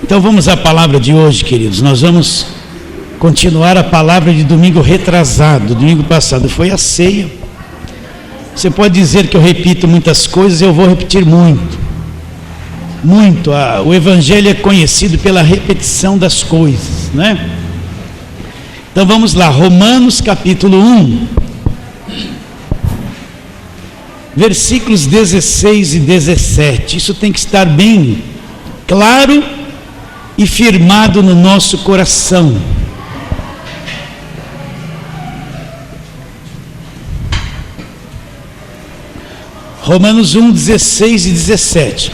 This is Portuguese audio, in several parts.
Então vamos à palavra de hoje, queridos. Nós vamos continuar a palavra de domingo retrasado. Domingo passado foi a ceia. Você pode dizer que eu repito muitas coisas, eu vou repetir muito. O evangelho é conhecido pela repetição das coisas, né? Então vamos lá, Romanos capítulo 1, versículos 16 e 17. Isso tem que estar bem claro e firmado no nosso coração. Romanos 1, 16 e 17.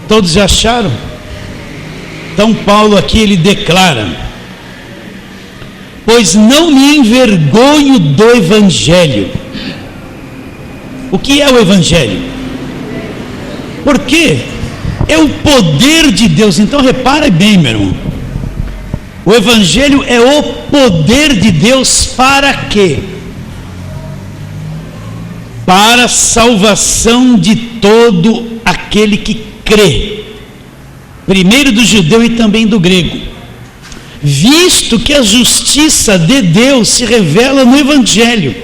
Todos já acharam? Então Paulo aqui ele declara: pois não me envergonho do evangelho. O que é o evangelho? Porque é o poder de Deus. Então repara bem, meu irmão, o evangelho é o poder de Deus para quê? Para a salvação de todo aquele que crê, primeiro do judeu e também do grego, visto que a justiça de Deus se revela no evangelho,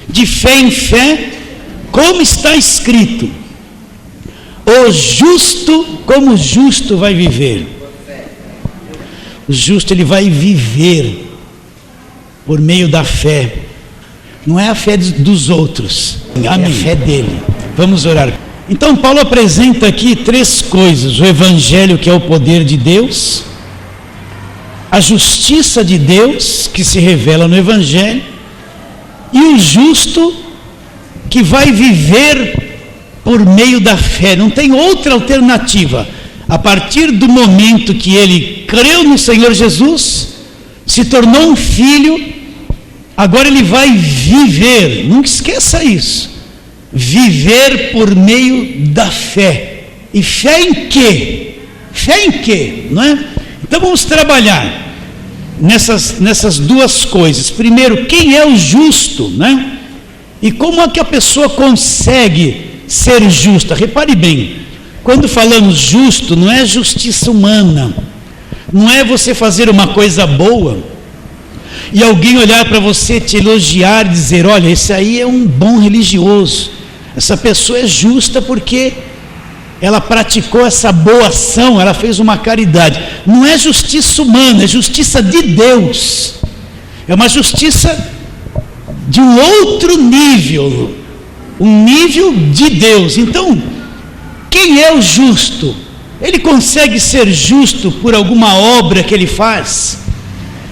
de fé em fé, como está escrito: o justo, como o justo vai viver. O justo ele vai viver por meio da fé. Não é a fé dos outros, é a fé dele. Vamos orar. Então Paulo apresenta aqui três coisas: o evangelho, que é o poder de Deus, a justiça de Deus que se revela no evangelho, e o justo que vai viver por meio da fé. Não tem outra alternativa. A partir do momento que ele creu no Senhor Jesus, se tornou um filho, agora ele vai viver. Nunca esqueça isso. Viver por meio da fé. E fé em quê? Fé em quê? Não é? Então vamos trabalhar nessas duas coisas. Primeiro, quem é o justo, né? E como é que a pessoa consegue ser justa? Repare bem, quando falamos justo, não é justiça humana, não é você fazer uma coisa boa e alguém olhar para você, te elogiar e dizer: olha, esse aí é um bom religioso, essa pessoa é justa porque ela praticou essa boa ação, ela fez uma caridade. Não é justiça humana, é justiça de Deus, é uma justiça de um outro nível, um nível de Deus. Então, quem é o justo? Ele consegue ser justo por alguma obra que ele faz?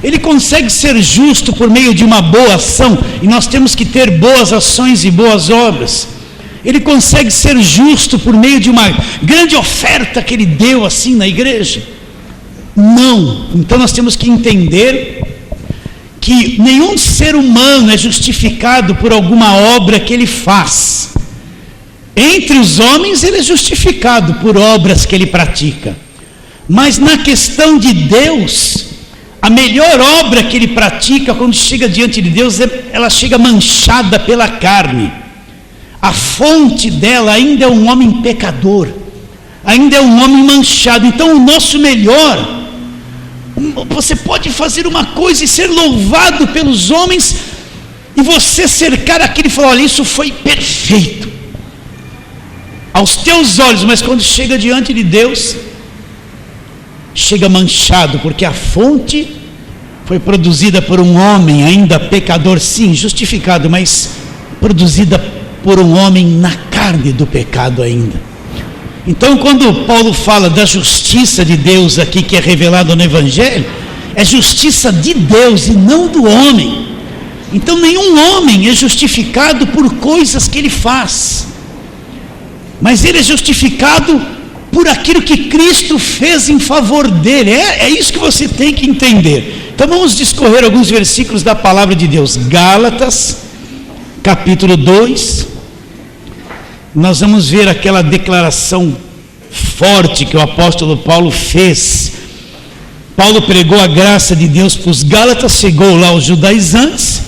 Ele consegue ser justo por meio de uma boa ação? E nós temos que ter boas ações e boas obras. Ele consegue ser justo por meio de uma grande oferta que ele deu assim na igreja? Não. Então nós temos que entender que nenhum ser humano é justificado por alguma obra que ele faz. Entre os homens ele é justificado por obras que ele pratica, mas na questão de Deus, a melhor obra que ele pratica, quando chega diante de Deus, ela chega manchada pela carne. A fonte dela ainda é um homem pecador, ainda é um homem manchado. Então o nosso melhor, você pode fazer uma coisa e ser louvado pelos homens, e você cercar aquilo e falar: olha, isso foi perfeito aos teus olhos, mas quando chega diante de Deus, chega manchado, porque a fonte foi produzida por um homem ainda pecador, sim, justificado, mas produzida por um homem na carne do pecado ainda. Então quando Paulo fala da justiça de Deus aqui, que é revelada no evangelho, é justiça de Deus e não do homem. Então nenhum homem é justificado por coisas que ele faz, mas ele é justificado por aquilo que Cristo fez em favor dele. É isso que você tem que entender. Então vamos discorrer alguns versículos da palavra de Deus. Gálatas capítulo 2, nós vamos ver aquela declaração forte que o apóstolo Paulo fez. Paulo pregou a graça de Deus para os Gálatas, chegou lá os judaizantes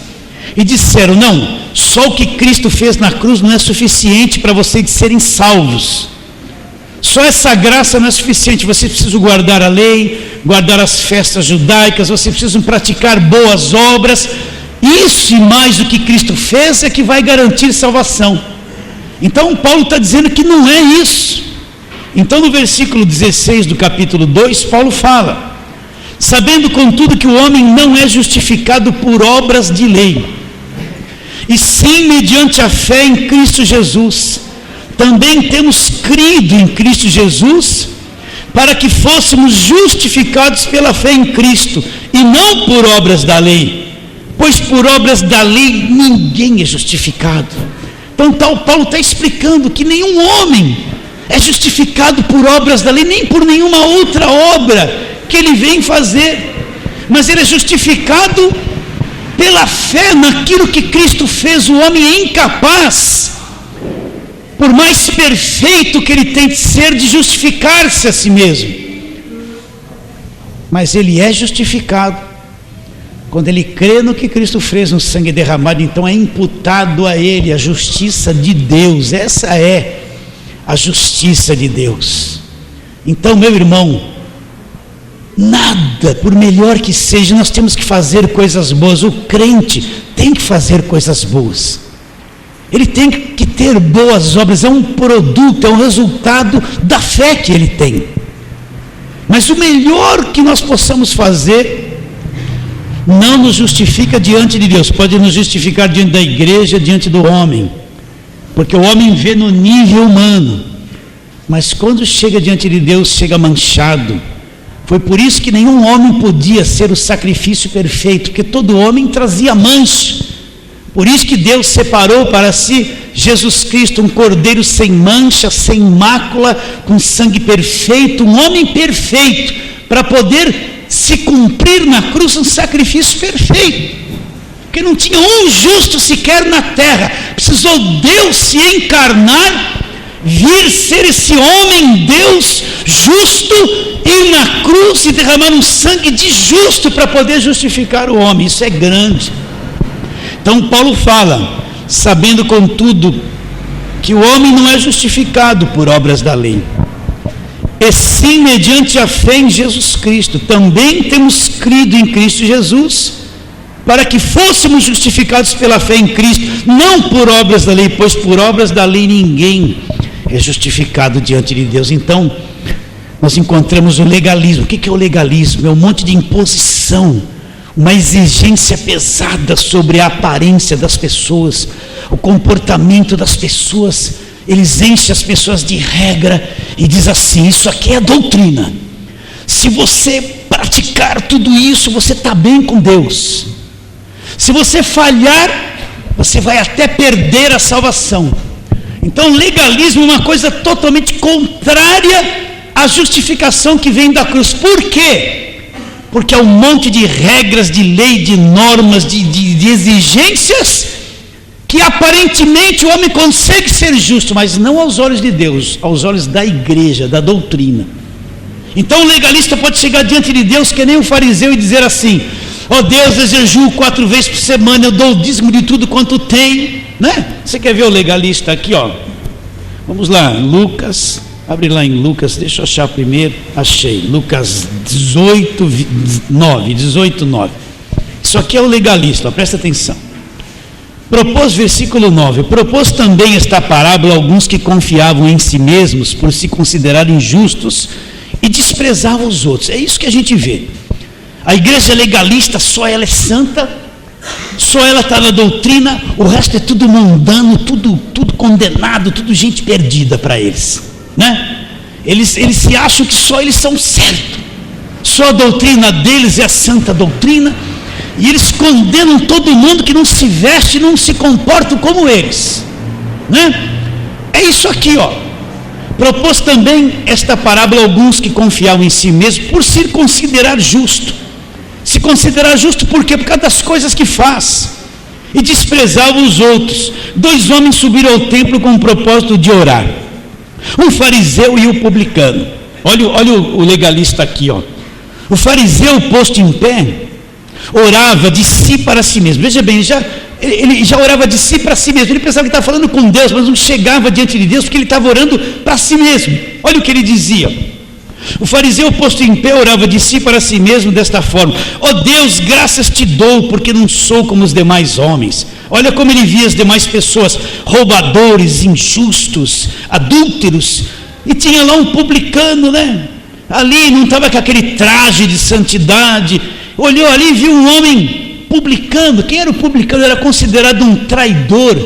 e disseram: não, só o que Cristo fez na cruz não é suficiente para vocês serem salvos. Só só essa graça não é suficiente, você precisa guardar a lei, guardar as festas judaicas, você precisa praticar boas obras. Isso e mais do que Cristo fez é que vai garantir salvação. Então Paulo está dizendo que não é isso. Então no versículo 16 do capítulo 2, Paulo fala: sabendo contudo que o homem não é justificado por obras de lei, e sim mediante a fé em Cristo Jesus. Também temos crido em Cristo Jesus, para que fôssemos justificados pela fé em Cristo, e não por obras da lei, pois por obras da lei ninguém é justificado. Então Paulo está explicando que nenhum homem é justificado por obras da lei, nem por nenhuma outra obra que ele vem fazer, mas ele é justificado pela fé naquilo que Cristo fez. O homem é incapaz, por mais perfeito que ele tente ser, de justificar-se a si mesmo, mas ele é justificado quando ele crê no que Cristo fez no sangue derramado. Então é imputado a ele a justiça de Deus. Essa é a justiça de Deus. Então, meu irmão, nada, por melhor que seja, nós temos que fazer coisas boas. O crente tem que fazer coisas boas, ele tem que ter boas obras. É um produto, é um resultado da fé que ele tem. Mas o melhor que nós possamos fazer não nos justifica diante de Deus. Pode nos justificar diante da igreja, diante do homem, porque o homem vê no nível humano, mas quando chega diante de Deus, chega manchado. Foi por isso que nenhum homem podia ser o sacrifício perfeito, porque todo homem trazia mancha. Por isso que Deus separou para si Jesus Cristo, um cordeiro sem mancha, sem mácula, com sangue perfeito, um homem perfeito, para poder se cumprir na cruz um sacrifício perfeito, porque não tinha um justo sequer na terra. Precisou Deus se encarnar, vir ser esse homem Deus justo, ir na cruz e derramar um sangue de justo para poder justificar o homem. Isso é grande. Então Paulo fala: sabendo contudo que o homem não é justificado por obras da lei, e sim mediante a fé em Jesus Cristo. Também temos crido em Cristo Jesus, para que fôssemos justificados pela fé em Cristo, não por obras da lei, pois por obras da lei ninguém é justificado diante de Deus. Então nós encontramos o legalismo. O que é o legalismo? É um monte de imposição, uma exigência pesada sobre a aparência das pessoas, o comportamento das pessoas. Eles enchem as pessoas de regra e diz assim: isso aqui é doutrina, se você praticar tudo isso, você está bem com Deus. Se você falhar, você vai até perder a salvação. Então legalismo é uma coisa totalmente contrária à justificação que vem da cruz. Por quê? Porque é um monte de regras, de lei, de normas, de exigências, que aparentemente o homem consegue ser justo, mas não aos olhos de Deus, aos olhos da igreja, da doutrina. Então o legalista pode chegar diante de Deus que nem um fariseu e dizer assim: ó Deus, eu jejuo 4 vezes por semana, eu dou o dízimo de tudo quanto tenho, né? Você quer ver o legalista aqui, ó? Vamos lá, Lucas, abre lá em Lucas, deixa eu achar primeiro, achei, Lucas 18, 9. Isso aqui é o legalista, ó, presta atenção. Propôs, versículo 9, propôs também esta parábola a alguns que confiavam em si mesmos por se considerarem justos e desprezavam os outros. É isso que a gente vê. A igreja legalista, só ela é santa, só ela está na doutrina, o resto é tudo mundano, tudo condenado, tudo gente perdida para eles, né? Eles se acham que só eles são certos, só a doutrina deles é a santa doutrina, e eles condenam todo mundo que não se veste, não se comporta como eles, né? É isso aqui, ó. Propôs também esta parábola a alguns que confiavam em si mesmos por se considerar justo. Se considerar justo por quê? Por causa das coisas que faz, e desprezavam os outros. 2 homens subiram ao templo com o propósito de orar, um fariseu e um publicano. Olha o legalista aqui, ó. O fariseu, posto em pé, orava de si para si mesmo. Veja bem, já ele já orava de si para si mesmo. Ele pensava que estava falando com Deus, mas não chegava diante de Deus porque ele estava orando para si mesmo. Olha o que ele dizia. O fariseu posto em pé orava de si para si mesmo desta forma: ó Deus, graças te dou, porque não sou como os demais homens. Olha como ele via as demais pessoas: roubadores, injustos, adúlteros. E tinha lá um publicano, né? Ali não estava com aquele traje de santidade. Olhou ali e viu um homem publicano. Quem era o publicano? Era considerado um traidor.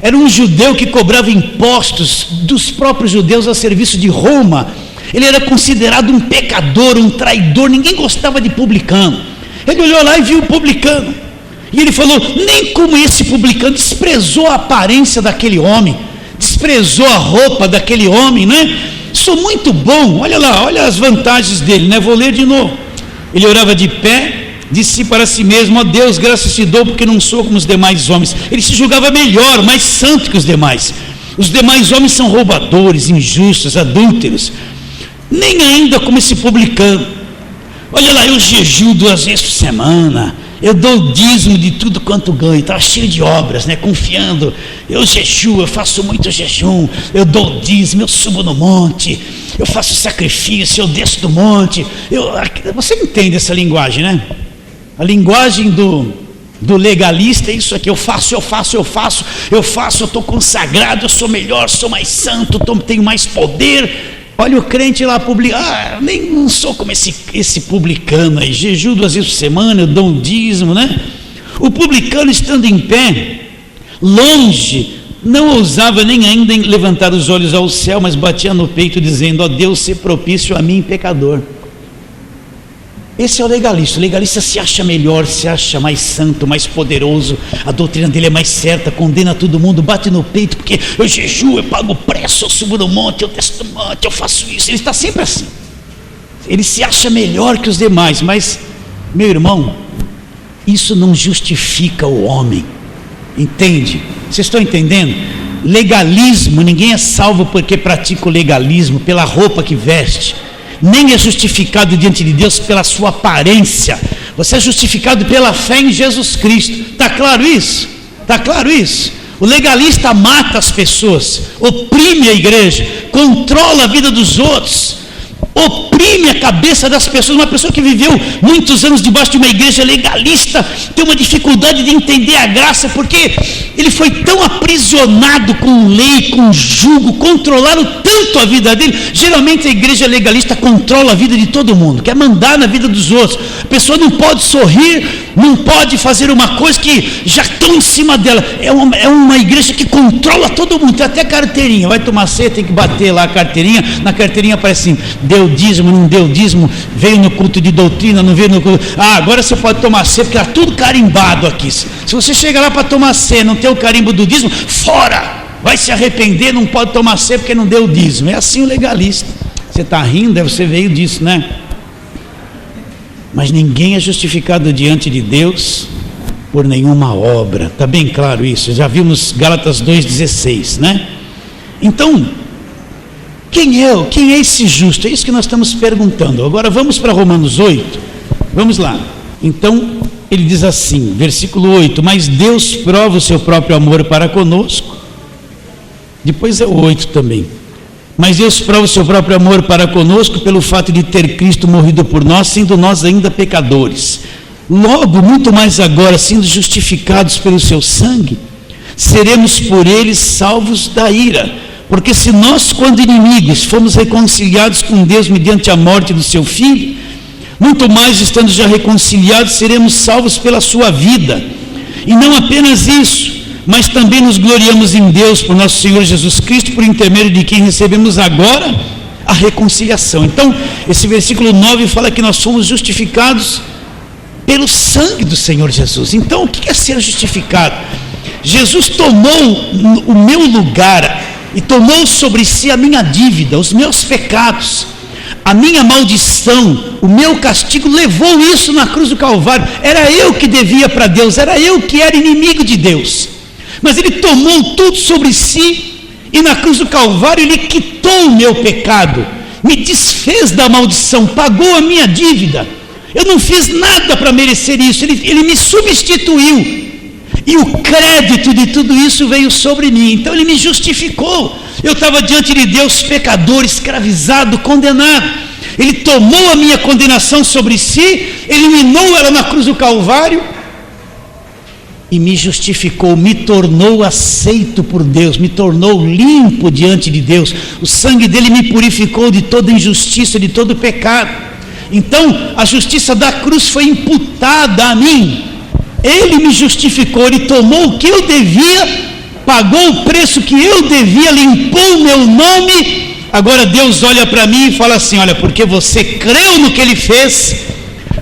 Era um judeu que cobrava impostos dos próprios judeus a serviço de Roma. Ele era considerado um pecador, um traidor. Ninguém gostava de publicano. Ele olhou lá e viu o publicano. E ele falou: nem como esse publicano desprezou a aparência daquele homem, desprezou a roupa daquele homem, né? Sou muito bom. Olha lá, olha as vantagens dele, né? Vou ler de novo. Ele orava de pé, de si para si mesmo: ó Deus, graças te dou, porque não sou como os demais homens. Ele se julgava melhor, mais santo que os demais. Os demais homens são roubadores, injustos, adúlteros. Nem ainda como esse publicano. Olha lá, eu jejuo 2 vezes por semana, eu dou o dízimo de tudo quanto ganho, estava cheio de obras, né? Confiando, eu jejuo, eu faço muito jejum, eu dou o dízimo, eu subo no monte, eu faço sacrifício, eu desço do monte. Você entende essa linguagem, né? A linguagem do legalista é isso aqui: eu faço, eu estou consagrado, eu sou melhor, sou mais santo, tenho mais poder. Olha o crente lá publicando: nem não sou como esse publicano aí, jejuo 2 vezes por semana, eu dou um dízimo, né? O publicano, estando em pé, longe, não ousava nem ainda levantar os olhos ao céu, mas batia no peito dizendo: ó Deus, se propício a mim, pecador. Esse é o legalista. O legalista se acha melhor, se acha mais santo, mais poderoso, a doutrina dele é mais certa, condena todo mundo, bate no peito, porque eu jejuo, eu pago preço, eu subo no monte, eu desço no monte, eu faço isso. Ele está sempre assim. Ele se acha melhor que os demais. Mas, meu irmão, isso não justifica o homem. Entende? Vocês estão entendendo? Legalismo, ninguém é salvo porque pratica o legalismo, pela roupa que veste. Nem é justificado diante de Deus pela sua aparência. Você é justificado pela fé em Jesus Cristo. Está claro isso? Está claro isso? O legalista mata as pessoas, oprime a igreja, controla a vida dos outros, oprime a cabeça das pessoas. Uma pessoa que viveu muitos anos debaixo de uma igreja legalista tem uma dificuldade de entender a graça, porque ele foi tão aprisionado com lei, com jugo, controlaram tanto a vida dele. Geralmente a igreja legalista controla a vida de todo mundo, quer mandar na vida dos outros. A pessoa não pode sorrir, não pode fazer uma coisa que já estão em cima dela. É uma igreja que controla todo mundo. Tem até carteirinha, vai tomar ceia, tem que bater lá a carteirinha. Na carteirinha aparece assim: deu dízimo, não deu dízimo, veio no culto de doutrina, não veio no culto. Agora você pode tomar ceia, porque está tudo carimbado aqui. Se você chega lá para tomar ceia, não tem o carimbo do dízimo, fora, vai se arrepender, não pode tomar ceia porque não deu dízimo. É assim o legalista. Você está rindo, você veio disso, né? Mas ninguém é justificado diante de Deus por nenhuma obra. Está bem claro isso? Já vimos Gálatas 2,16, né? Então, quem é esse justo? É isso que nós estamos perguntando. Agora vamos para Romanos 8. Vamos lá. Então, ele diz assim, versículo 8: mas Deus prova o seu próprio amor para conosco. Depois é o 8 também. Mas Deus prova o seu próprio amor para conosco pelo fato de ter Cristo morrido por nós, sendo nós ainda pecadores. Logo, muito mais agora, sendo justificados pelo seu sangue, seremos por ele salvos da ira. Porque se nós, quando inimigos, fomos reconciliados com Deus mediante a morte do seu Filho, muito mais, estando já reconciliados, seremos salvos pela sua vida. E não apenas isso, mas também nos gloriamos em Deus por nosso Senhor Jesus Cristo, por intermédio de quem recebemos agora a reconciliação. Então, esse versículo 9 fala que nós somos justificados pelo sangue do Senhor Jesus. Então, o que é ser justificado? Jesus tomou o meu lugar e tomou sobre si a minha dívida, os meus pecados, a minha maldição, o meu castigo, levou isso na cruz do Calvário. Era eu que devia para Deus, era eu que era inimigo de Deus, mas ele tomou tudo sobre si, e na cruz do Calvário ele quitou o meu pecado, me desfez da maldição, pagou a minha dívida. Eu não fiz nada para merecer isso, ele me substituiu. E o crédito de tudo isso veio sobre mim. Então ele me justificou. Eu estava diante de Deus pecador, escravizado, condenado. Ele tomou a minha condenação sobre si, eliminou ela na cruz do Calvário e me justificou, me tornou aceito por Deus, me tornou limpo diante de Deus. O sangue dele me purificou de toda injustiça, de todo pecado. Então a justiça da cruz foi imputada a mim. Ele me justificou, ele tomou o que eu devia, pagou o preço que eu devia, limpou o meu nome. Agora Deus olha para mim e fala assim: olha, porque você creu no que ele fez,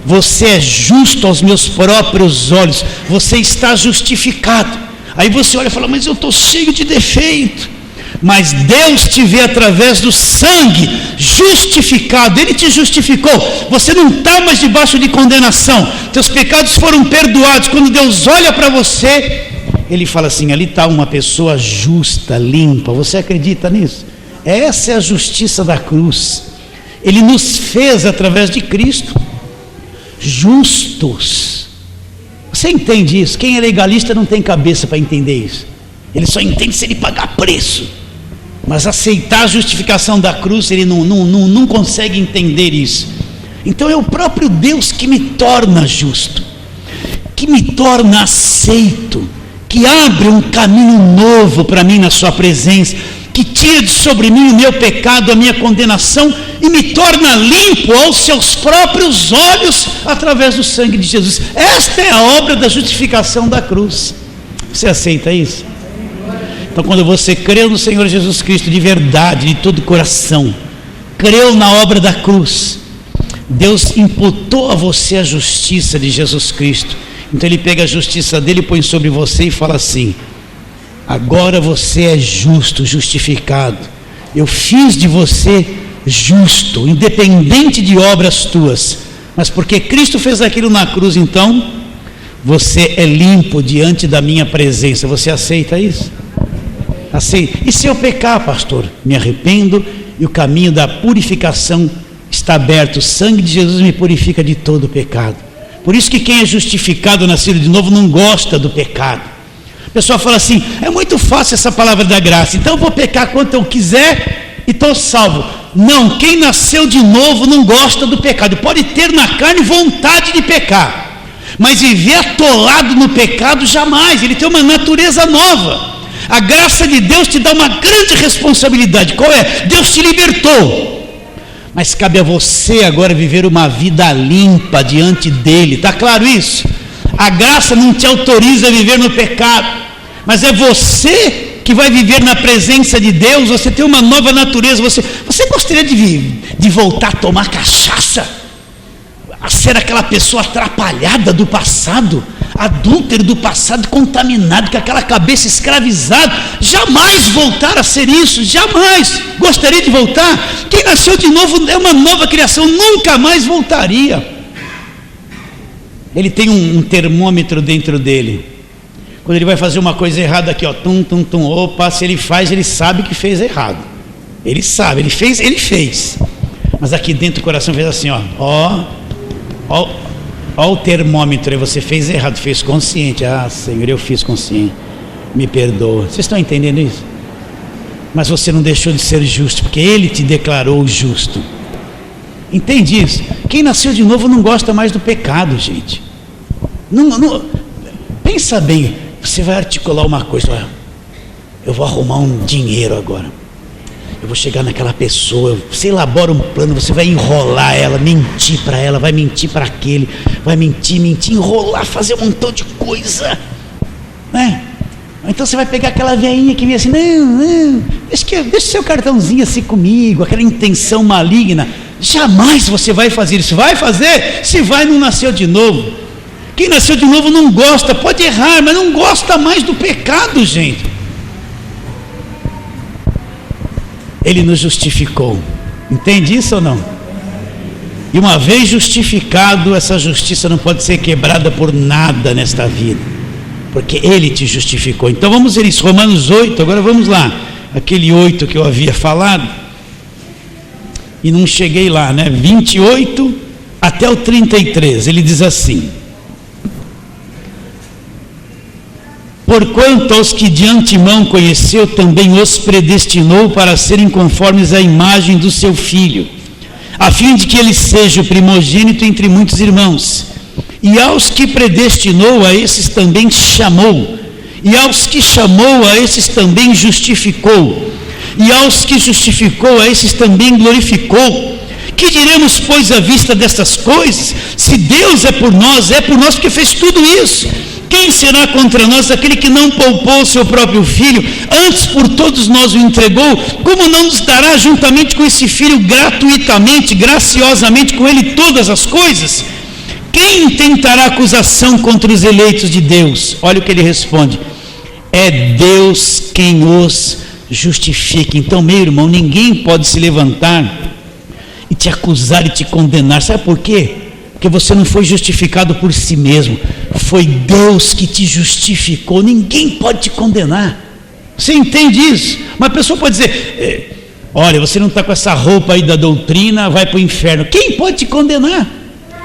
você é justo aos meus próprios olhos, você está justificado. Aí você olha e fala: mas eu estou cheio de defeito. Mas Deus te vê através do sangue, justificado. Ele te justificou. Você não está mais debaixo de condenação, teus pecados foram perdoados. Quando Deus olha para você, Ele fala assim: ali está uma pessoa justa, limpa. Você acredita nisso? Essa é a justiça da cruz. Ele nos fez através de Cristo justos. Você entende isso? Quem é legalista não tem cabeça para entender isso. Ele só entende se ele pagar preço. Mas aceitar a justificação da cruz, ele não consegue entender isso. Então é o próprio Deus que me torna justo, que me torna aceito, que abre um caminho novo para mim na sua presença, que tira de sobre mim o meu pecado, a minha condenação, e me torna limpo aos seus próprios olhos, através do sangue de Jesus. Esta é a obra da justificação da cruz. Você aceita isso? Então, quando você creu no Senhor Jesus Cristo de verdade, de todo o coração, creu na obra da cruz, Deus imputou a você a justiça de Jesus Cristo. Então Ele pega a justiça dele, põe sobre você e fala assim: agora você é justo, justificado. Eu fiz de você justo, independente de obras tuas. Mas porque Cristo fez aquilo na cruz, então você é limpo diante da minha presença. Você aceita isso? Aceita. E se eu pecar, pastor? Me arrependo e o caminho da purificação está aberto. O sangue de Jesus me purifica de todo o pecado. Por isso que quem é justificado, nascido de novo, não gosta do pecado. O pessoal fala assim: é muito fácil essa palavra da graça, então eu vou pecar quanto eu quiser e estou salvo. Não, quem nasceu de novo não gosta do pecado. Pode ter na carne vontade de pecar, mas viver atolado no pecado jamais. Ele tem uma natureza nova. A graça de Deus te dá uma grande responsabilidade. Qual é? Deus te libertou, mas cabe a você agora viver uma vida limpa diante dele. Está claro isso? A graça não te autoriza a viver no pecado, mas é você que vai viver na presença de Deus. Você tem uma nova natureza. Você gostaria de voltar a tomar cachaça, a ser aquela pessoa atrapalhada do passado, adúltero do passado, contaminado, com aquela cabeça escravizada? Jamais voltar a ser isso, jamais. Gostaria de voltar? Quem nasceu de novo é uma nova criação, nunca mais voltaria. Ele tem um termômetro dentro dele. Quando ele vai fazer uma coisa errada aqui, ó, tum, tum, tum, opa, se ele faz, ele sabe que fez errado. Ele sabe, ele fez. Mas aqui dentro do coração fez assim, ó o termômetro. Aí você fez errado, fez consciente. Ah, Senhor, eu fiz consciente, me perdoa. Vocês estão entendendo isso? Mas você não deixou de ser justo, porque Ele te declarou justo. Entende isso? Quem nasceu de novo não gosta mais do pecado, gente. Pensa bem. Você vai articular uma coisa: olha, eu vou arrumar um dinheiro agora, eu vou chegar naquela pessoa, você elabora um plano, você vai enrolar ela, mentir para ela, vai mentir para aquele, vai mentir, enrolar, fazer um montão de coisa, né? Então você vai pegar aquela velhinha que vem assim: não, deixa seu cartãozinho assim comigo, aquela intenção maligna. Jamais você vai fazer isso. Vai fazer se não nasceu de novo. Quem nasceu de novo não gosta, pode errar, mas não gosta mais do pecado, gente. Ele nos justificou. Entende isso ou não? E uma vez justificado, essa justiça não pode ser quebrada por nada nesta vida, porque Ele te justificou. Então vamos ver isso, Romanos 8, agora vamos lá, aquele 8 que eu havia falado, e não cheguei lá, né? 28 até o 33, ele diz assim: Porquanto aos que de antemão conheceu, também os predestinou para serem conformes à imagem do seu Filho, a fim de que ele seja o primogênito entre muitos irmãos. E aos que predestinou, a esses também chamou. E aos que chamou, a esses também justificou. E aos que justificou, a esses também glorificou. Que diremos, pois, à vista destas coisas? Se Deus é por nós porque fez tudo isso. Quem será contra nós? Aquele que não poupou o seu próprio Filho, antes por todos nós o entregou, como não nos dará juntamente com esse Filho gratuitamente, graciosamente com ele todas as coisas? Quem intentará acusação contra os eleitos de Deus? Olha o que ele responde: é Deus quem os justifica. Então, meu irmão, ninguém pode se levantar e te acusar e te condenar. Sabe por quê? Porque você não foi justificado por si mesmo, foi Deus que te justificou. Ninguém pode te condenar. Você entende isso? Uma pessoa pode dizer: olha, você não está com essa roupa aí da doutrina, vai para o inferno. Quem pode te condenar?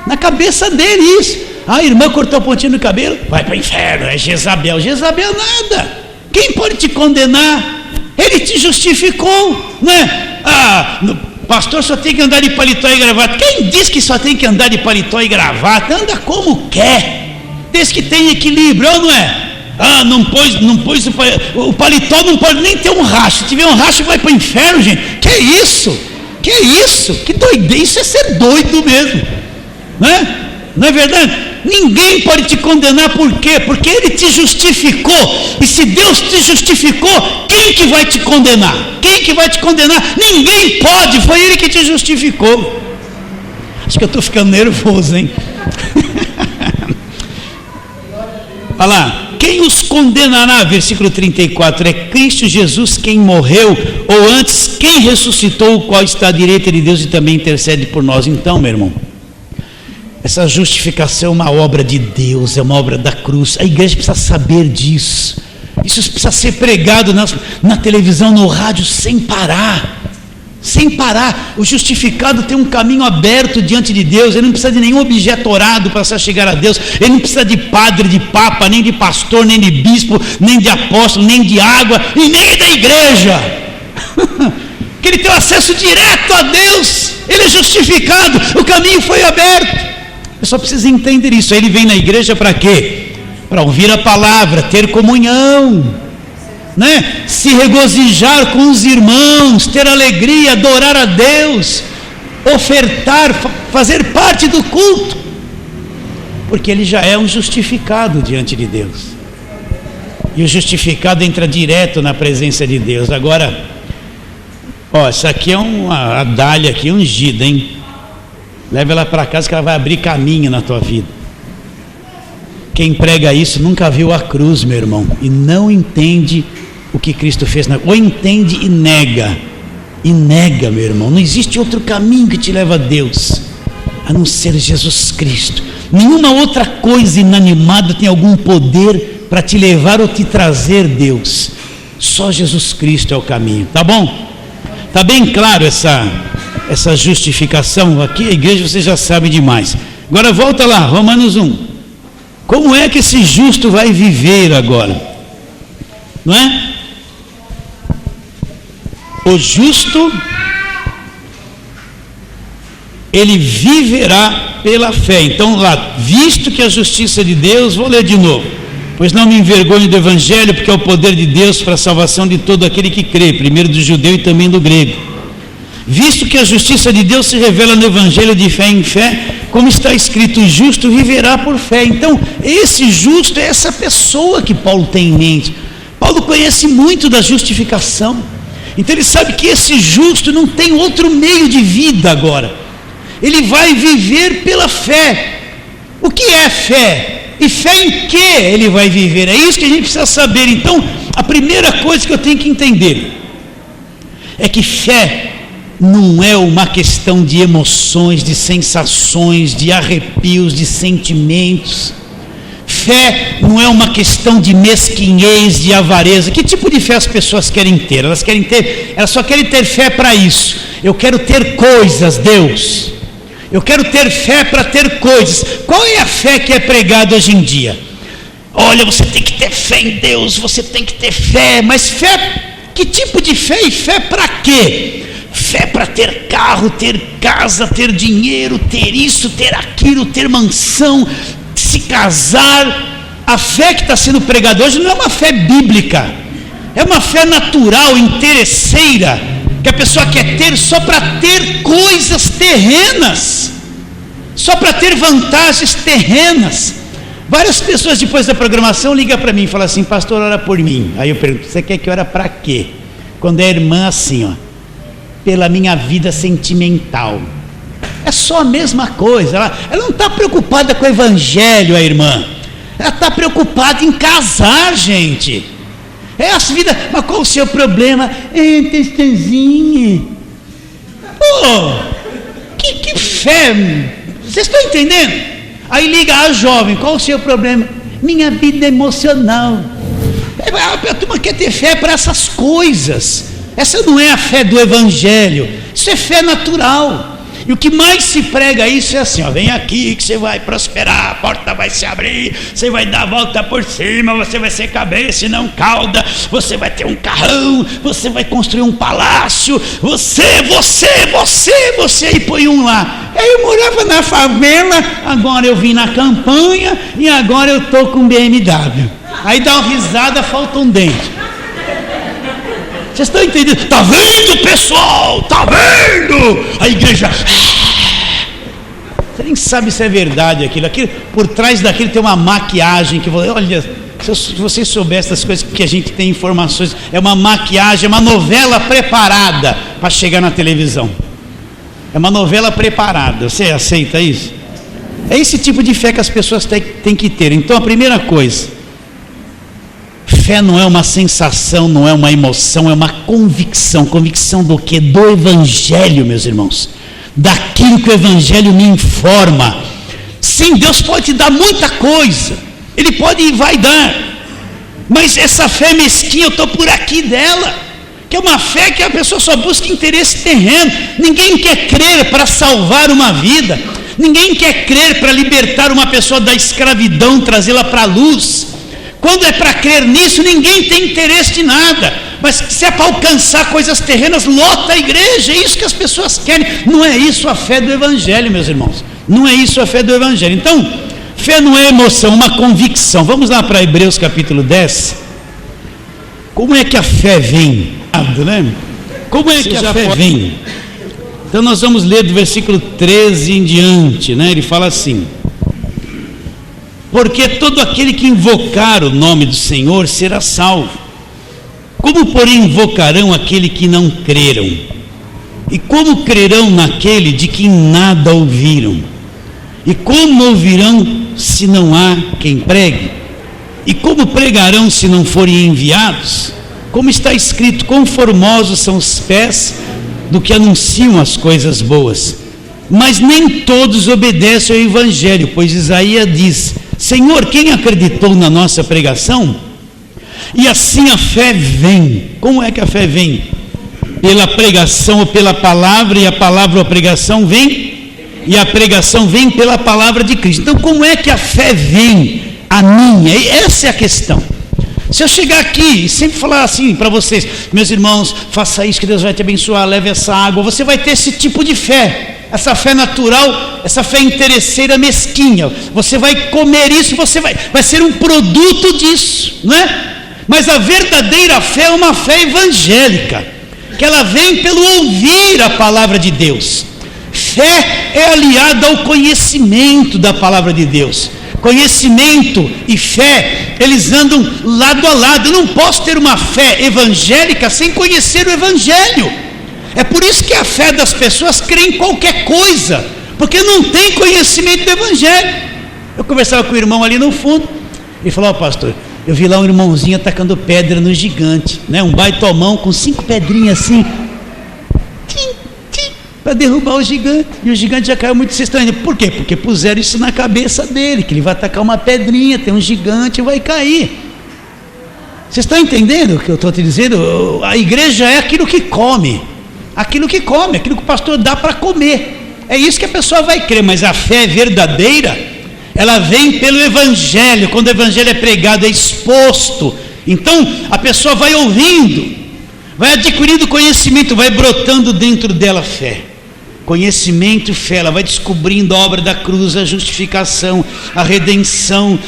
Na cabeça dele isso. A irmã cortou a pontinha no cabelo, vai para o inferno, é Jezabel. Jezabel nada. Quem pode te condenar? Ele te justificou, né? Pastor, só tem que andar de paletó e gravata. Quem diz que só tem que andar de paletó e gravata? Anda como quer, desde que tem equilíbrio, ou não é? Não pôs o paletó, não pode nem ter um racho. Se tiver um racho, vai para o inferno, gente. Que isso? Que doideira. Isso é ser doido mesmo, né? Não é verdade? Ninguém pode te condenar. Por quê? Porque ele te justificou. E se Deus te justificou, quem que vai te condenar? Quem que vai te condenar? Ninguém pode. Foi ele que te justificou. Acho que eu estou ficando nervoso, hein? Olha lá. Quem os condenará? Versículo 34. É Cristo Jesus quem morreu, ou antes, quem ressuscitou, o qual está à direita de Deus e também intercede por nós. Então, meu irmão, essa justificação é uma obra de Deus, é uma obra da cruz. A igreja precisa saber disso. Isso precisa ser pregado na televisão, no rádio, sem parar. Sem parar. O justificado tem um caminho aberto diante de Deus. Ele não precisa de nenhum objeto orado para se chegar a Deus. Ele não precisa de padre, de papa, nem de pastor, nem de bispo, nem de apóstolo, nem de água, e nem da igreja. Que ele tem acesso direto a Deus. Ele é justificado, o caminho foi aberto. Eu só preciso entender isso. Aí ele vem na igreja para quê? Para ouvir a palavra, ter comunhão, né? Se regozijar com os irmãos, ter alegria, adorar a Deus, ofertar, fazer parte do culto, porque ele já é um justificado diante de Deus. E o justificado entra direto na presença de Deus. Agora, essa aqui é uma dália aqui ungida, hein? Leva ela para casa que ela vai abrir caminho na tua vida. Quem prega isso nunca viu a cruz, meu irmão, e não entende o que Cristo fez. Ou entende e nega, meu irmão. Não existe outro caminho que te leva a Deus, a não ser Jesus Cristo. Nenhuma outra coisa inanimada tem algum poder para te levar ou te trazer Deus. Só Jesus Cristo é o caminho, tá bom? Tá bem claro essa justificação? Aqui a igreja você já sabe demais. Agora volta lá, Romanos 1. Como é que esse justo vai viver agora? Não é? O justo, ele viverá pela fé. Então lá, visto que a justiça de Deus, vou ler de novo: pois não me envergonho do evangelho, porque é o poder de Deus para a salvação de todo aquele que crê, primeiro do judeu e também do grego. Visto que a justiça de Deus se revela no evangelho de fé em fé, como está escrito: o justo viverá por fé. Então, esse justo é essa pessoa que Paulo tem em mente. Paulo conhece muito da justificação. Então ele sabe que esse justo não tem outro meio de vida agora. Ele vai viver pela fé. O que é fé? E fé em que ele vai viver? É isso que a gente precisa saber. Então, a primeira coisa que eu tenho que entender é que fé não é uma questão de emoções, de sensações, de arrepios, de sentimentos. Fé não é uma questão de mesquinhez, de avareza. Que tipo de fé as pessoas querem ter? Elas só querem ter fé para isso. Eu quero ter coisas, Deus. Eu quero ter fé para ter coisas. Qual é a fé que é pregada hoje em dia? Olha, você tem que ter fé em Deus, você tem que ter fé, mas fé, que tipo de fé? E fé para quê? Fé para ter carro, ter casa, ter dinheiro, ter isso, ter aquilo, ter mansão, se casar. A fé que está sendo pregada hoje não é uma fé bíblica, é uma fé natural, interesseira, que a pessoa quer ter só para ter coisas terrenas, só para ter vantagens terrenas. Várias pessoas depois da programação ligam para mim e falam assim: pastor, ora por mim. Aí eu pergunto: você quer que ora para quê? Quando é irmã assim, ó, pela minha vida sentimental. É só a mesma coisa. Ela não está preocupada com o evangelho, a irmã. Ela está preocupada em casar, gente. É a vida. Mas qual o seu problema? Testanzinha. Pô, que fé. Vocês estão entendendo? Aí liga a jovem: qual o seu problema? Minha vida emocional. A turma quer ter fé para essas coisas. Essa não é a fé do evangelho, isso é fé natural. E o que mais se prega isso é assim: ó, vem aqui que você vai prosperar, a porta vai se abrir, você vai dar a volta por cima, você vai ser cabeça e não cauda, você vai ter um carrão, você vai construir um palácio, você, e põe um lá. Aí eu morava na favela, agora eu vim na campanha e agora eu estou com BMW. Aí dá uma risada, falta um dente. Vocês estão entendendo? Está vendo, pessoal? Está vendo? A igreja... Você nem sabe se é verdade aquilo. Por trás daquilo tem uma maquiagem que... Olha, se vocês soubessem das coisas que a gente tem informações, é uma maquiagem, é uma novela preparada para chegar na televisão. É uma novela preparada. Você aceita isso? É esse tipo de fé que as pessoas têm que ter. Então a primeira coisa... Fé não é uma sensação, não é uma emoção, é uma convicção. Convicção do quê? Do evangelho, meus irmãos. Daquilo que o evangelho me informa. Sim, Deus pode dar muita coisa, Ele pode e vai dar, mas essa fé mesquinha, eu estou por aqui dela, que é uma fé que a pessoa só busca interesse terreno. Ninguém quer crer para salvar uma vida, ninguém quer crer para libertar uma pessoa da escravidão, trazê-la para a luz. Quando é para crer nisso, ninguém tem interesse de nada. Mas se é para alcançar coisas terrenas, lota a igreja. É isso que as pessoas querem. Não é isso a fé do evangelho, meus irmãos. Não é isso a fé do evangelho. Então, fé não é emoção, uma convicção. Vamos lá para Hebreus capítulo 10. Como é que a fé vem? Como é que a fé vem? Então nós vamos ler do versículo 13 em diante, né? Ele fala assim: porque todo aquele que invocar o nome do Senhor será salvo. Como, porém, invocarão aquele que não creram? E como crerão naquele de quem nada ouviram? E como ouvirão se não há quem pregue? E como pregarão se não forem enviados? Como está escrito: quão formosos são os pés do que anunciam as coisas boas. Mas nem todos obedecem ao evangelho, pois Isaías diz: Senhor, quem acreditou na nossa pregação? E assim a fé vem. Como é que a fé vem? Pela pregação ou pela palavra, e a palavra ou a pregação vem, e a pregação vem pela palavra de Cristo. Então como é que a fé vem a mim? Essa é a questão. Se eu chegar aqui e sempre falar assim para vocês: meus irmãos, faça isso que Deus vai te abençoar, leve essa água, você vai ter esse tipo de fé. Essa fé natural, essa fé interesseira mesquinha. Você vai comer isso, você vai ser um produto disso, não é? Mas a verdadeira fé é uma fé evangélica, que ela vem pelo ouvir a palavra de Deus. Fé é aliada ao conhecimento da palavra de Deus. Conhecimento e fé, eles andam lado a lado. Eu não posso ter uma fé evangélica sem conhecer o evangelho. É por isso que a fé das pessoas crê em qualquer coisa, porque não tem conhecimento do evangelho. Eu conversava com o irmão ali no fundo, ele falou: ó, pastor, eu vi lá um irmãozinho atacando pedra no gigante, né? Um baitomão com 5 pedrinhas assim, para derrubar o gigante, e o gigante já caiu muito. Vocês estão indo, por quê? Porque puseram isso na cabeça dele, que ele vai atacar uma pedrinha, tem um gigante e vai cair. Vocês estão entendendo o que eu estou te dizendo? A igreja é aquilo que come, aquilo que o pastor dá para comer. É isso que a pessoa vai crer. Mas a fé verdadeira ela vem pelo Evangelho. Quando o Evangelho é pregado, é exposto, então a pessoa vai ouvindo, vai adquirindo conhecimento, vai brotando dentro dela fé. Conhecimento e fé, ela vai descobrindo a obra da cruz, a justificação, a redenção,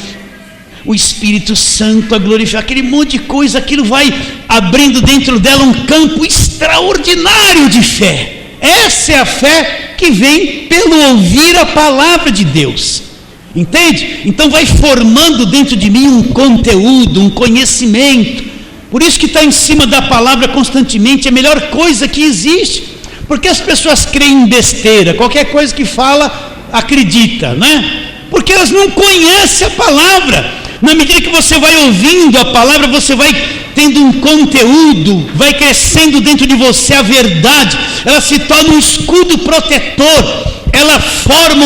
o Espírito Santo, a glorificar, aquele monte de coisa, aquilo vai abrindo dentro dela um campo extraordinário de fé. Essa é a fé que vem pelo ouvir a palavra de Deus, entende? Então vai formando dentro de mim um conteúdo, um conhecimento. Por isso que está em cima da palavra constantemente é a melhor coisa que existe. Porque as pessoas creem em besteira, qualquer coisa que fala, acredita, né? Porque elas não conhecem a palavra. Na medida que você vai ouvindo a palavra, você vai tendo um conteúdo, vai crescendo dentro de você a verdade, ela se torna um escudo protetor, ela forma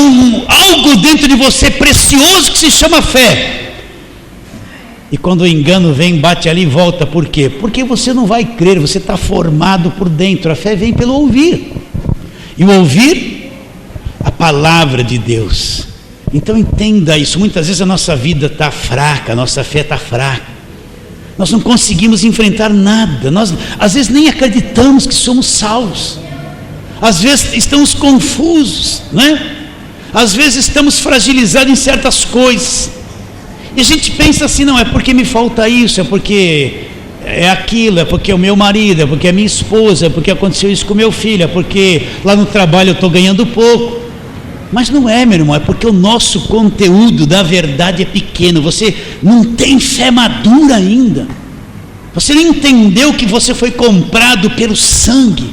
algo dentro de você precioso que se chama fé. E quando o engano vem, bate ali e volta. Por quê? Porque você não vai crer, você está formado por dentro. A fé vem pelo ouvir, e o ouvir a palavra de Deus. Então entenda isso. Muitas vezes a nossa vida está fraca, a nossa fé está fraca, nós não conseguimos enfrentar nada, nós às vezes nem acreditamos que somos salvos, às vezes estamos confusos, né? Às vezes estamos fragilizados em certas coisas, e a gente pensa assim, não, é porque me falta isso, é porque é aquilo, é porque é o meu marido, é porque é minha esposa, é porque aconteceu isso com meu filho, é porque lá no trabalho eu estou ganhando pouco. Mas não é, meu irmão, é porque o nosso conteúdo da verdade é pequeno. Você não tem fé madura ainda, você não entendeu que você foi comprado pelo sangue,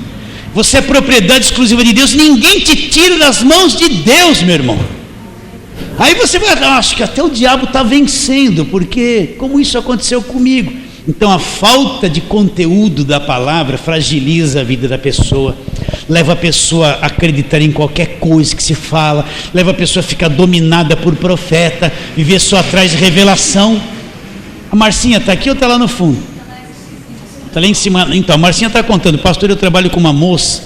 você é propriedade exclusiva de Deus, ninguém te tira das mãos de Deus, meu irmão. Aí você vai, acho que até o diabo está vencendo, porque como isso aconteceu comigo? Então a falta de conteúdo da palavra fragiliza a vida da pessoa, leva a pessoa a acreditar em qualquer coisa que se fala, leva a pessoa a ficar dominada por profeta, viver só atrás de revelação. A Marcinha está aqui ou está lá no fundo? Está lá em cima. Então a Marcinha está contando, pastor, eu trabalho com uma moça.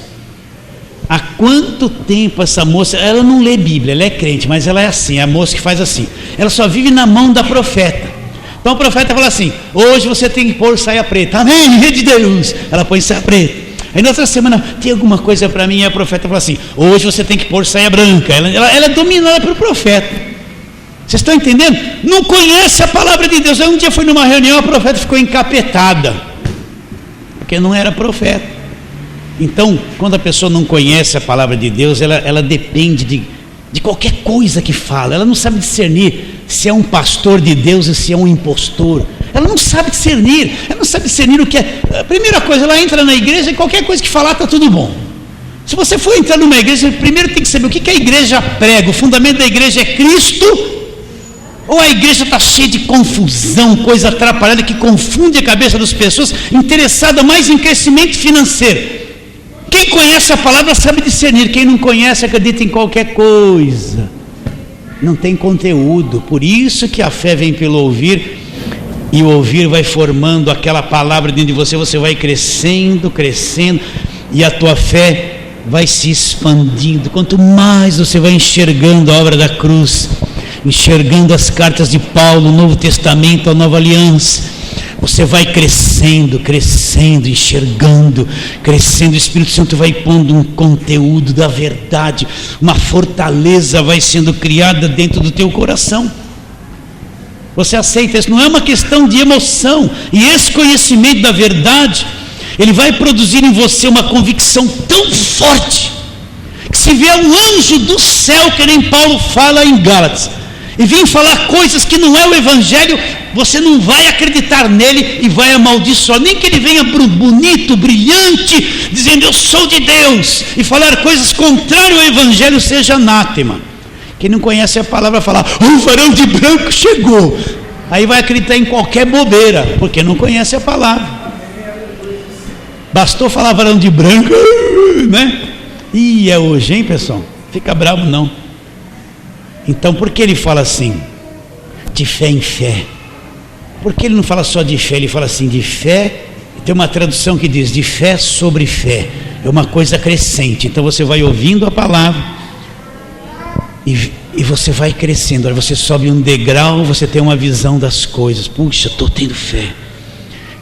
Há quanto tempo essa moça, ela não lê Bíblia, ela é crente, mas ela é assim, é a moça que faz assim, ela só vive na mão da profeta. Então o profeta fala assim, hoje você tem que pôr saia preta, amém, rei de Deus, ela põe saia preta. Aí na outra semana, tem alguma coisa para mim, e a profeta fala assim, hoje você tem que pôr saia branca. Ela é dominada pelo profeta. Vocês estão entendendo? Não conhece a palavra de Deus. Aí um dia foi numa reunião, a profeta ficou encapetada, porque não era profeta. Então, quando a pessoa não conhece a palavra de Deus, ela depende de qualquer coisa que fala. Ela não sabe discernir se é um pastor de Deus e se é um impostor. Ela não sabe discernir. Ela não sabe discernir o que é. A primeira coisa, ela entra na igreja e qualquer coisa que falar está tudo bom. Se você for entrar numa igreja, primeiro tem que saber o que a igreja prega. O fundamento da igreja é Cristo, ou a igreja está cheia de confusão, coisa atrapalhada que confunde a cabeça das pessoas, interessada mais em crescimento financeiro. Quem conhece a palavra sabe discernir, quem não conhece acredita em qualquer coisa, não tem conteúdo. Por isso que a fé vem pelo ouvir, e o ouvir vai formando aquela palavra dentro de você, você vai crescendo, crescendo, e a tua fé vai se expandindo. Quanto mais você vai enxergando a obra da cruz, enxergando as cartas de Paulo, o Novo Testamento, a Nova Aliança, você vai crescendo, crescendo, enxergando, crescendo. O Espírito Santo vai pondo um conteúdo da verdade, uma fortaleza vai sendo criada dentro do teu coração. Você aceita isso? Não é uma questão de emoção. E esse conhecimento da verdade, ele vai produzir em você uma convicção tão forte, que se vier um anjo do céu, que nem Paulo fala em Gálatas, e vir falar coisas que não é o Evangelho, você não vai acreditar nele e vai amaldiçoar, nem que ele venha bonito, brilhante, dizendo eu sou de Deus, e falar coisas contrárias ao Evangelho, seja anátema. Quem não conhece a palavra vai falar, o varão de branco chegou, aí vai acreditar em qualquer bobeira, porque não conhece a palavra. Bastou falar varão de branco, né? E é hoje, hein, pessoal? Fica bravo não. Então por que ele fala assim, de fé em fé? Por que ele não fala só de fé? Ele fala assim, de fé. Tem uma tradução que diz, de fé sobre fé, é uma coisa crescente. Então você vai ouvindo a palavra, E você vai crescendo. Aí você sobe um degrau, você tem uma visão das coisas. Puxa, estou tendo fé.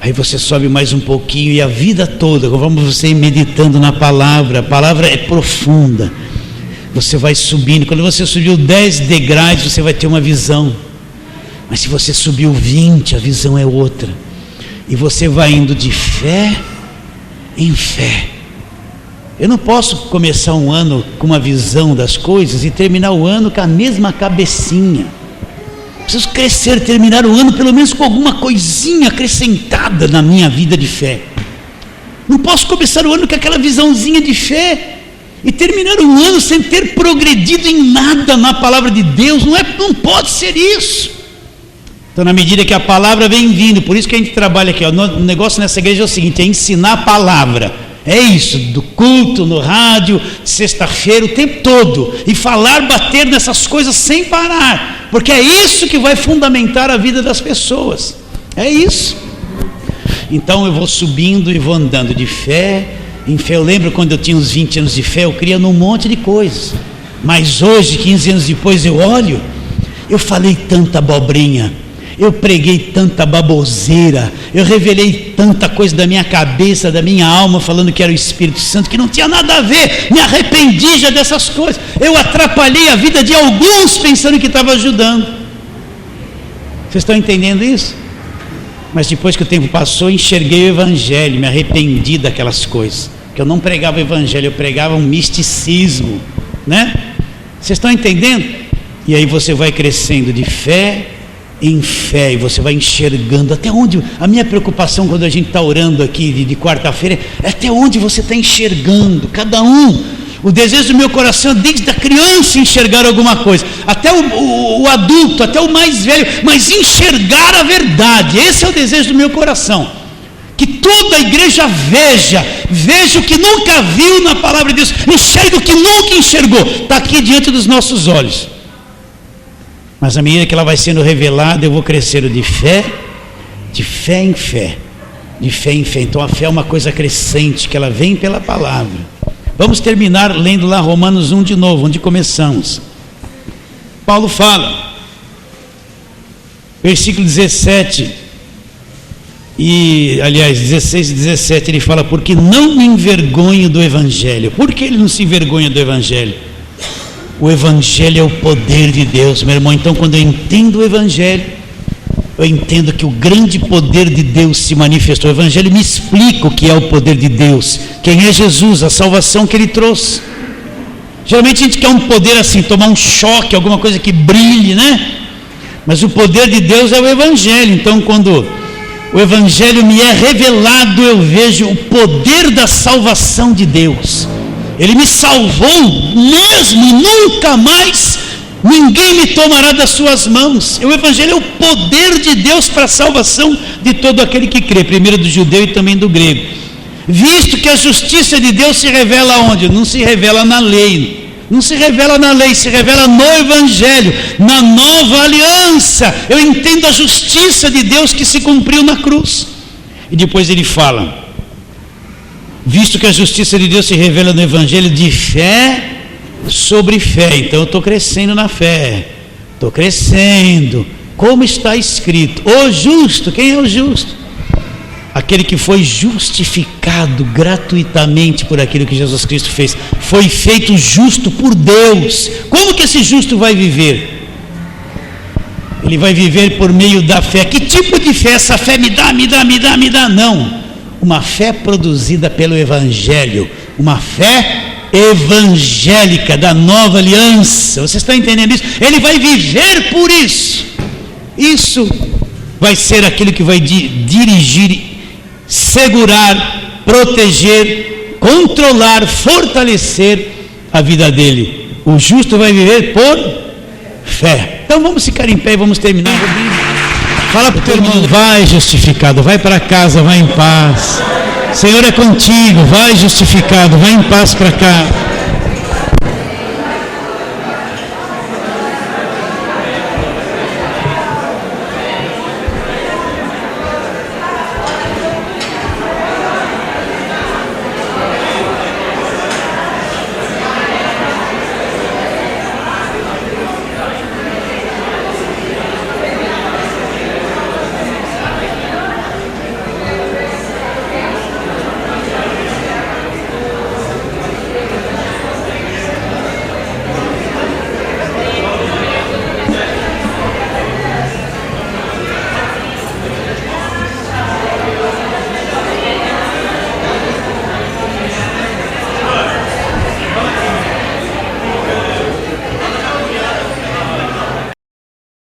Aí você sobe mais um pouquinho e a vida toda, conforme você ir meditando na palavra, a palavra é profunda. Você vai subindo. Quando você subiu 10 degraus, você vai ter uma visão. Mas se você subiu 20, a visão é outra. E você vai indo de fé em fé. Eu não posso começar um ano com uma visão das coisas e terminar o ano com a mesma cabecinha. Preciso crescer, terminar o ano pelo menos com alguma coisinha acrescentada na minha vida de fé. Não posso começar o ano com aquela visãozinha de fé e terminar o ano sem ter progredido em nada na palavra de Deus. Não pode ser isso. Então, na medida que a palavra vem vindo, por isso que a gente trabalha aqui, ó, o negócio nessa igreja é o seguinte, é ensinar a palavra. É isso, do culto, no rádio, sexta-feira, o tempo todo. E falar, bater nessas coisas sem parar. Porque é isso que vai fundamentar a vida das pessoas. É isso. Então eu vou subindo e vou andando de fé em fé. Eu lembro quando eu tinha uns 20 anos de fé, eu cria num monte de coisas. Mas hoje, 15 anos depois, eu olho, eu falei tanta abobrinha. Eu preguei tanta baboseira, eu revelei tanta coisa da minha cabeça, da minha alma, falando que era o Espírito Santo, que não tinha nada a ver. Me arrependi já dessas coisas. Eu atrapalhei a vida de alguns pensando que estava ajudando. Vocês estão entendendo isso? Mas depois que o tempo passou, enxerguei o Evangelho, me arrependi daquelas coisas. Que eu não pregava o Evangelho, eu pregava um misticismo, né? Vocês estão entendendo? E aí você vai crescendo de fé em fé, e você vai enxergando até onde. A minha preocupação quando a gente está orando aqui de quarta-feira é até onde você está enxergando, cada um. O desejo do meu coração é desde a criança enxergar alguma coisa, até o adulto, até o mais velho, mas enxergar a verdade. Esse é o desejo do meu coração, que toda a igreja veja o que nunca viu na palavra de Deus, enxerga o que nunca enxergou, está aqui diante dos nossos olhos. Mas à medida que ela vai sendo revelada, eu vou crescendo de fé em fé, de fé em fé. Então a fé é uma coisa crescente, que ela vem pela palavra. Vamos terminar lendo lá Romanos 1 de novo, onde começamos. Paulo fala, versículo 17, aliás 16 e 17, ele fala, porque não me envergonho do Evangelho. Por que ele não se envergonha do Evangelho? O Evangelho é o poder de Deus, meu irmão. Então quando eu entendo o Evangelho, eu entendo que o grande poder de Deus se manifestou. O Evangelho me explica o que é o poder de Deus, quem é Jesus, a salvação que Ele trouxe. Geralmente a gente quer um poder assim, tomar um choque, alguma coisa que brilhe, né? Mas o poder de Deus é o Evangelho. Então quando o Evangelho me é revelado, eu vejo o poder da salvação de Deus. Ele me salvou mesmo, e nunca mais ninguém me tomará das suas mãos. O Evangelho é o poder de Deus para a salvação de todo aquele que crê, primeiro do judeu e também do grego. Visto que a justiça de Deus se revela onde? Não se revela na lei, não se revela na lei, se revela no Evangelho, na nova aliança. Eu entendo a justiça de Deus que se cumpriu na cruz. E depois ele fala, visto que a justiça de Deus se revela no Evangelho, de fé sobre fé. Então eu estou crescendo na fé, estou crescendo, como está escrito, o justo. Quem é o justo? Aquele que foi justificado gratuitamente por aquilo que Jesus Cristo fez, foi feito justo por Deus. Como que esse justo vai viver? Ele vai viver por meio da fé. Que tipo de fé? Essa fé me dá? Não. Uma fé produzida pelo Evangelho, uma fé evangélica da nova aliança. Você está entendendo isso? Ele vai viver por isso. Isso vai ser aquilo que vai dirigir, segurar, proteger, controlar, fortalecer a vida dele. O justo vai viver por fé. Então vamos ficar em pé e vamos terminar. Fala para o teu irmão, vai justificado, vai para casa, vai em paz. Senhor é contigo, vai justificado, vai em paz para cá.